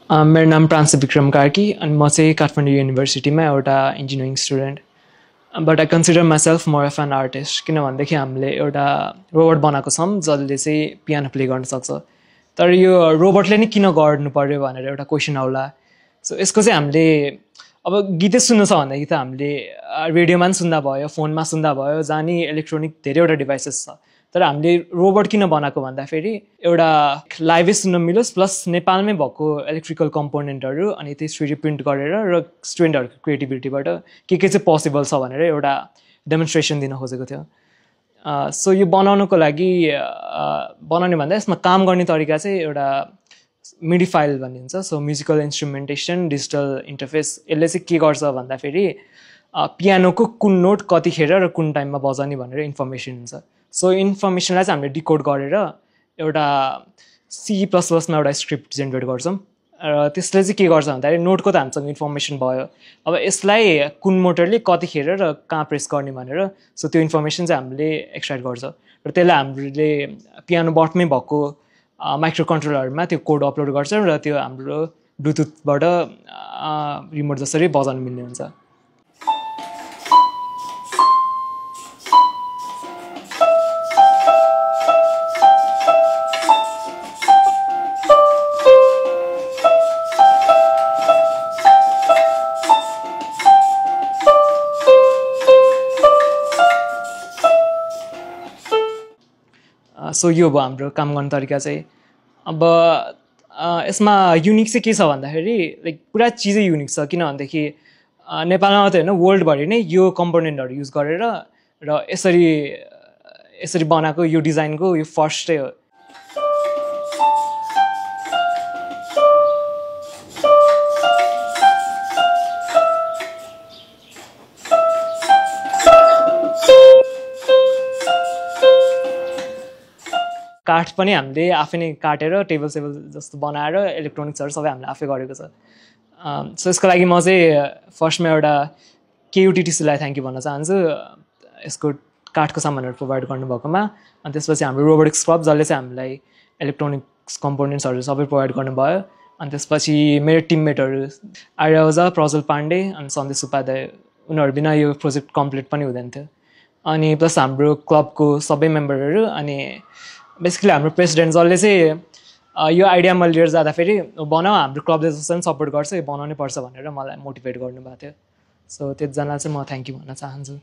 मेरो नाम प्रांशु विक्रम कार्की अनि म चाहिँ काठमाडौँ युनिभर्सिटीमा एउटा engineering student. But I consider myself more of an artist, किन भनेदेखि हामीले एउटा रोबोट बनाएको छौँ जसले चाहिँ पियानो प्ले गर्न सक्छ। तर यो रोबोटले नै किन गर्नु पर्यो भनेर एउटा क्वेसन आउला। सो यसको चाहिँ हामीले अब गीतै सुन्नु छ भनेदेखि त हामीले रेडियोमा पनि सुन्दा भयो, फोनमा सुन्दा भयो, जहाँ नि इलेक्ट्रोनिक धेरैवटा डिभाइसेस छ। तर हामीले रोबोट किन बनाएको भन्दाखेरि एउटा लाइभै सुन्न मिलोस्, प्लस नेपालमै भएको इलेक्ट्रिकल कम्पोनेन्टहरू अनि त्यो 3D प्रिन्ट गरेर र स्टुडेन्टहरूको क्रिएटिभिटीबाट के चाहिँ पोसिबल छ भनेर एउटा डेमोन्स्ट्रेसन दिन खोजेको थियो। सो यो बनाउनुको लागि बनाउने भन्दा यसमा काम गर्ने तरिका चाहिँ एउटा मिडी फाइल भन्ने हुन्छ। सो म्युजिकल इन्स्ट्रुमेन्टेसन डिजिटल इन्टरफेस, यसले चाहिँ के गर्छ भन्दाखेरि पियानोको कुन नोट कतिखेर र कुन टाइममा बजाउने भनेर इन्फर्मेसन हुन्छ। सो इन्फर्मेसनलाई चाहिँ हामीले डिकोड गरेर एउटा C++मा एउटा स्क्रिप्ट जेनेरेट गर्छौँ र त्यसले चाहिँ के गर्छ भन्दाखेरि नोटको त हामीसँग इन्फर्मेसन भयो, अब यसलाई कुन मोटरले कतिखेर र कहाँ प्रेस गर्ने भनेर सो त्यो इन्फर्मेसन चाहिँ हामीले एक्सट्र्याक्ट गर्छ र त्यसलाई हामीले पियानो बटमै भएको माइक्रो कन्ट्रोलरमा त्यो कोड अपलोड गर्छ र त्यो हाम्रो ब्लुटुथबाट रिमोट जसरी बजाउनु मिल्ने हुन्छ। सो यो भयो हाम्रो काम गर्ने तरिका चाहिँ। अब यसमा युनिक चाहिँ के छ भन्दाखेरि लाइक पुरा चिजै युनिक छ, किन भनेदेखि नेपालमा मात्रै होइन वर्ल्डभरि नै यो कम्पोनेन्टहरू युज गरेर र यसरी बनाएको यो डिजाइनको यो फर्स्टै हो। काठ पनि हामीले आफै नै काटेर टेबल जस्तो बनाएर इलेक्ट्रोनिक्सहरू सबै हामीले आफै गरेको छ। सो यसको लागि म चाहिँ फर्स्टमा एउटा KUTTCलाई थ्याङ्क यू भन्न चाहन्छु यसको काठको सामानहरू प्रोभाइड गर्नुभएकोमा। अनि त्यसपछि हाम्रो रोबोटिक्स क्लब जसले चाहिँ हामीलाई इलेक्ट्रोनिक्स कम्पोनेन्ट्सहरू सबै प्रोभाइड गर्नुभयो। अनि त्यसपछि मेरो टिममेटहरू आर्या ओझा, प्रज्वल पाण्डे अनि सन्देश उपाध्याय, उनीहरू बिना यो प्रोजेक्ट कम्प्लिट पनि हुँदैन थियो। अनि प्लस हाम्रो क्लबको सबै मेम्बरहरू अनि बेसिकली हाम्रो प्रेसिडेन्ट जसले चाहिँ यो आइडिया मैले लिएर जाँदाखेरि बनाऊ, हाम्रो क्लबले जस्तो पनि सपोर्ट गर्छ, यो बनाउनै पर्छ भनेर मलाई मोटिभेट गर्नुभएको थियो। सो त्यतिजनालाई चाहिँ म थ्याङ्क यू भन्न चाहन्छु।